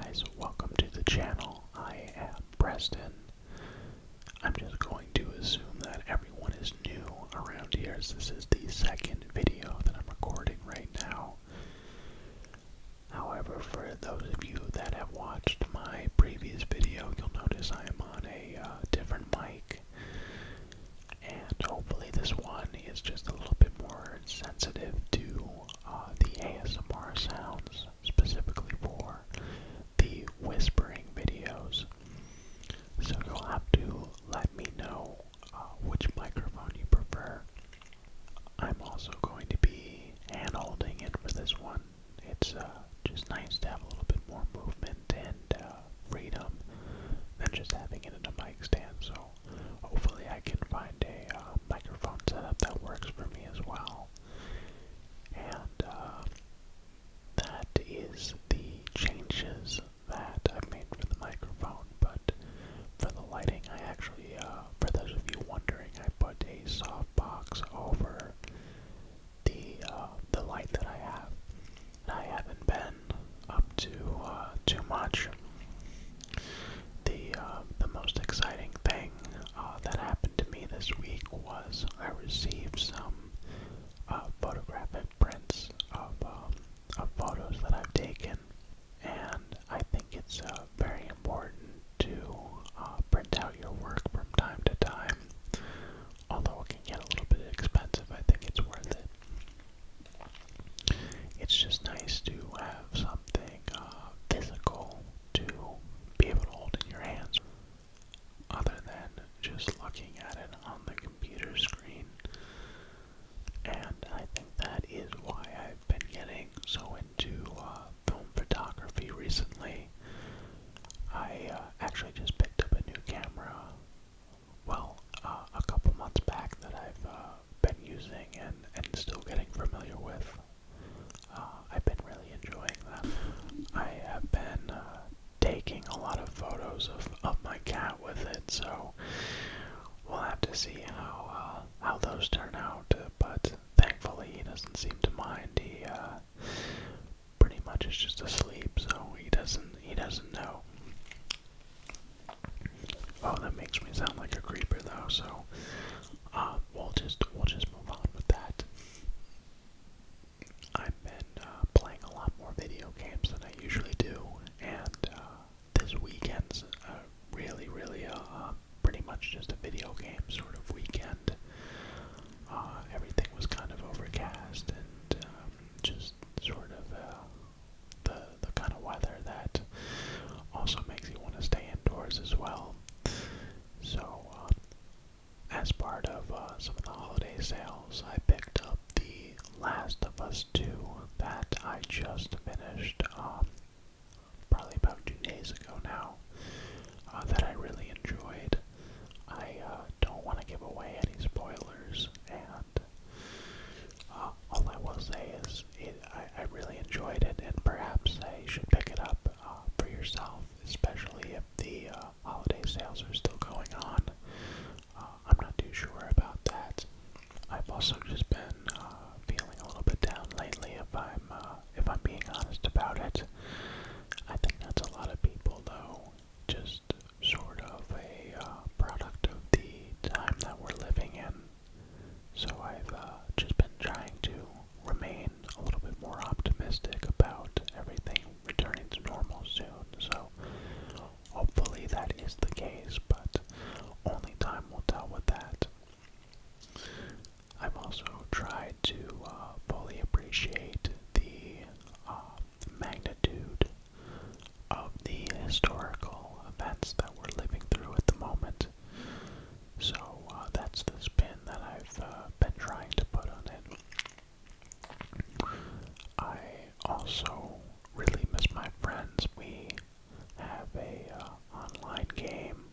guys, welcome to the channel. I am Preston. I'm just going to assume that everyone is new around here, as this is the second video that I'm recording right now. However, for those of you that have watched my previous video, you'll notice I am on a different mic, and hopefully this one is just a little bit more sensitive to the ASMR sounds, specifically for the whispering videos. So you'll have to let me know which microphone you prefer. I'm also going to be hand holding it for this one. It's just nice to have a little bit more movement and freedom than just having it in a mic stand. So hopefully I can find a microphone setup that works for me as well. And that is the changes that I've made for the microphone. But for the lighting, I actually, for those of you wondering, I put a soft box over the light that I have. I haven't been up to too much. The most exciting thing that happened to me this week was I received some photographic prints of photos that I've taken, and I think it's very important to print out your work from time to time. Although it can get a little bit expensive, I think it's worth it. It's just nice to have something physical to be able to hold in your hands, other than just looking at it on the computer screen. And I think that is why I've been getting so into film photography recently. I actually just picked up a new camera, a couple months back, that I've been using and still getting familiar with. I've been really enjoying them. I have been taking a lot of photos of my cat with it, so we'll have to see how those turn out. But thankfully he doesn't seem to mind. He pretty much is just asleep, so he doesn't know. Oh, that makes me sound like a creeper though, so we'll just move on with that. I've been playing a lot more video games than I usually do, and this weekend's really pretty much just a video game sort of weekend. Everything was kind of overcast and just sort of the kind of weather that also makes you want to stay indoors as well. So, as part of some of the holiday sales, I picked up The Last of Us 2 that I just finished probably about 2 days ago now, that I really enjoyed. I don't want to give away any spoilers, and all I will say is I really enjoyed it, and perhaps I should pick it up for yourself, especially if the holiday sales are still going on. I'm not too sure about that. I've also just been feeling a little bit down lately, if I'm being honest about it. I think that's a lot of people, though, just sort of a product of the time that we're living in. So I've just been trying to remain a little bit more optimistic about everything returning to normal soon. So hopefully that is the case, but only time will tell with that. I've also tried to fully appreciate the magnitude of the historical events that we're living through at the moment. So that's the spin that I've been trying to put on it. I also really miss my friends. We have a online game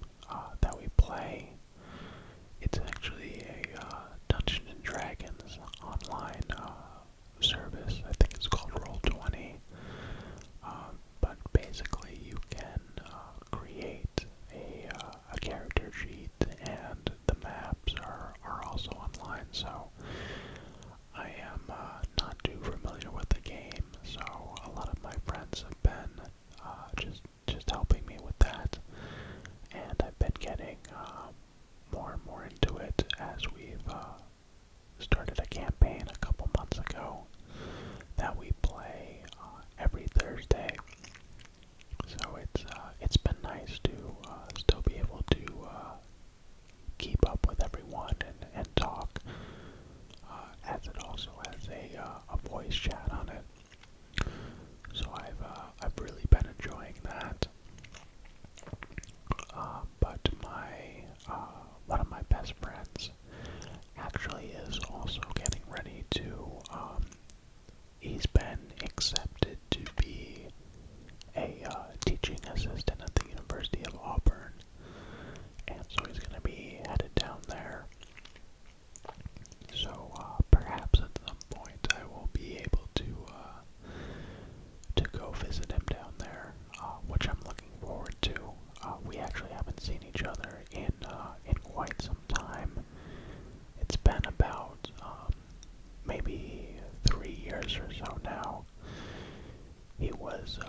was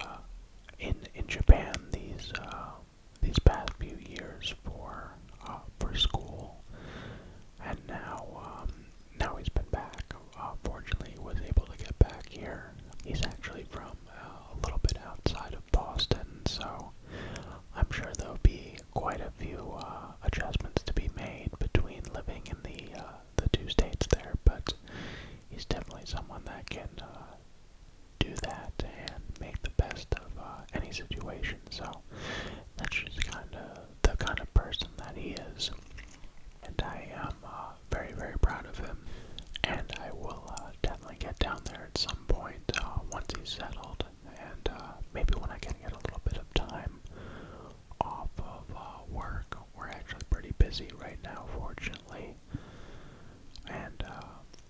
in Japan these past few years for school, and now he's been back. Fortunately, he was able to get back here. He's actually from a little bit outside of Boston, so I'm sure there'll be quite a few adjustments to be made between living in the two states there, but he's definitely someone that can do that and make the best of any situation. So that's just the kind of person that he is, and I am very, very proud of him. And I will definitely get down there at some point once he's settled, and maybe when I can get a little bit of time off of work. We're actually pretty busy right now, fortunately, and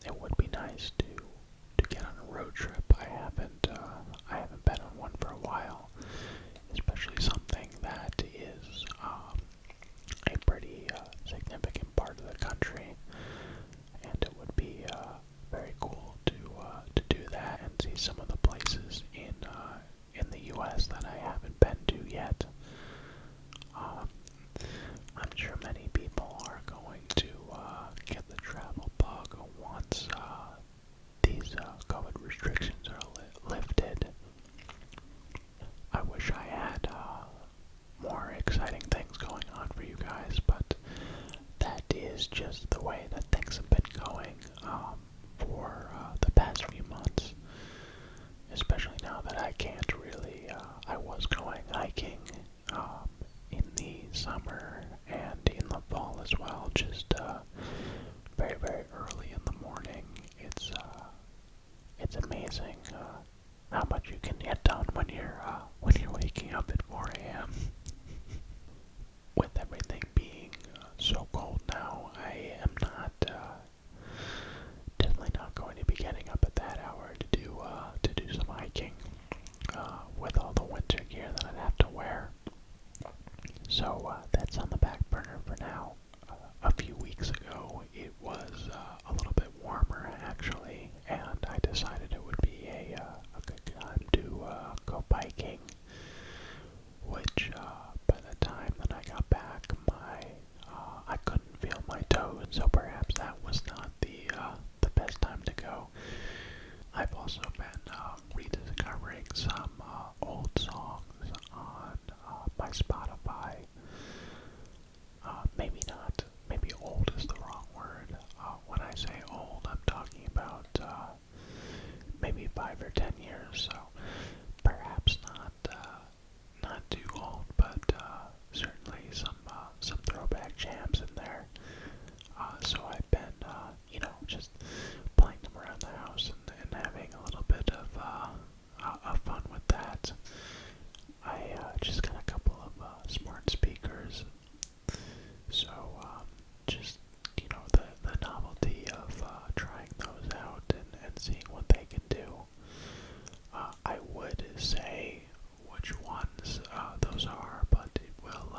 it would be nice to get on a road trip. I haven't been on one for a while, especially something that is a pretty significant part of the country, and it would be very cool to do that and see some of the places in the U.S. that I haven't been to yet. I'm sure many people are going to get the travel bug once these COVID restrictions are lifted. I wish I had more exciting things going on for you guys, but that is just the way that things have been going for the past few months, especially now that I can't really, I was going hiking in the summer and in the fall as well, just very, very early in the morning. It's amazing how much you can get done when you're waking up at 4 a.m. With everything being so cold now, I am definitely not going to be getting up at that hour to do some hiking with all the winter gear that I'd have to wear. So that's on the back burner for now. A few weeks ago, it was a little bit warmer actually, and I decided it would be a good time to go biking. Which by the time that I got back, I couldn't feel my toes, so perhaps that was not the best time to go. I've also been rediscovering some old songs on my Spotify. Maybe old is the wrong word. When I say old, I'm talking about maybe 5 or 10 years, so perhaps not too old, but certainly some throwback jams in there. So I've been, just playing them around the house and having a little bit of fun with that. I just got a couple of smart speakers, so just the novelty of trying those out and seeing what they can do. I would say which ones those are, but it will,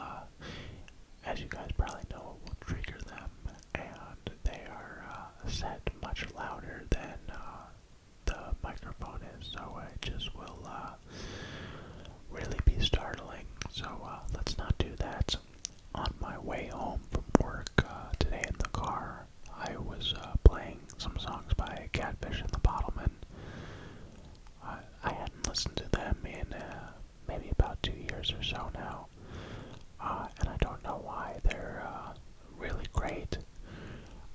as you guys probably know, it will trigger them, and they are set much louder than the microphone is, so it just will really be startling. So let's not do that. On my way home from work today in the car, I was playing some songs by Catfish and the Bottlemen. I hadn't listened to them in maybe about 2 years or so now, and I don't know why. They're really great.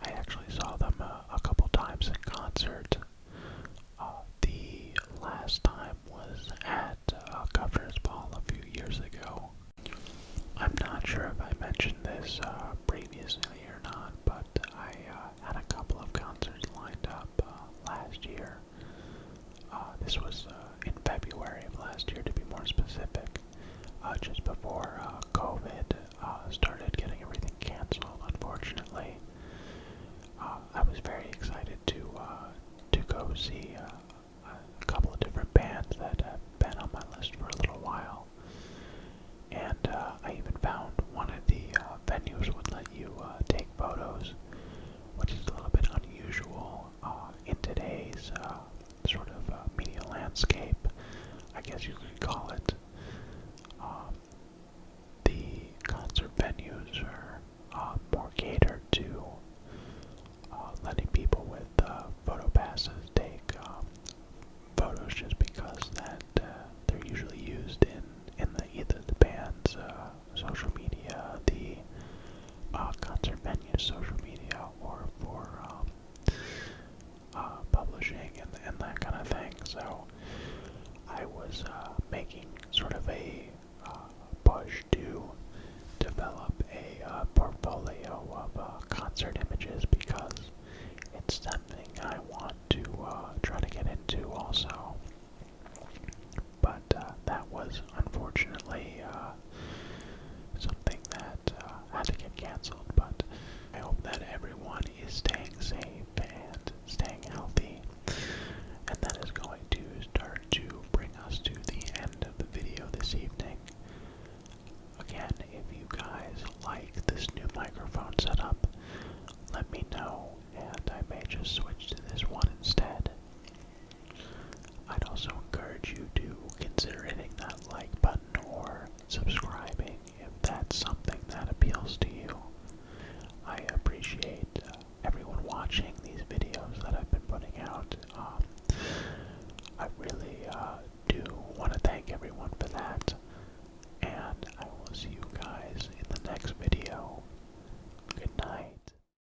I actually saw them a couple times in concert. The last time was at Governor's Ball a few years ago. I'm not sure if I mentioned this previously or not, but I had a couple of concerts lined up last year. This was in February of last year, to be more specific, just before COVID started getting everything canceled, unfortunately. I was very excited to go see a couple of different bands that have been on my list for a little while. And I even found one of the venues would let you take photos, which is a little bit unusual in today's sort of media landscape. I guess you could call it. The concert venues are more catered to letting people with photo passes take photos, just because that they're usually used in either the band's social media, the concert venue's social media, or for publishing and that kind of thing. So I was making sort of a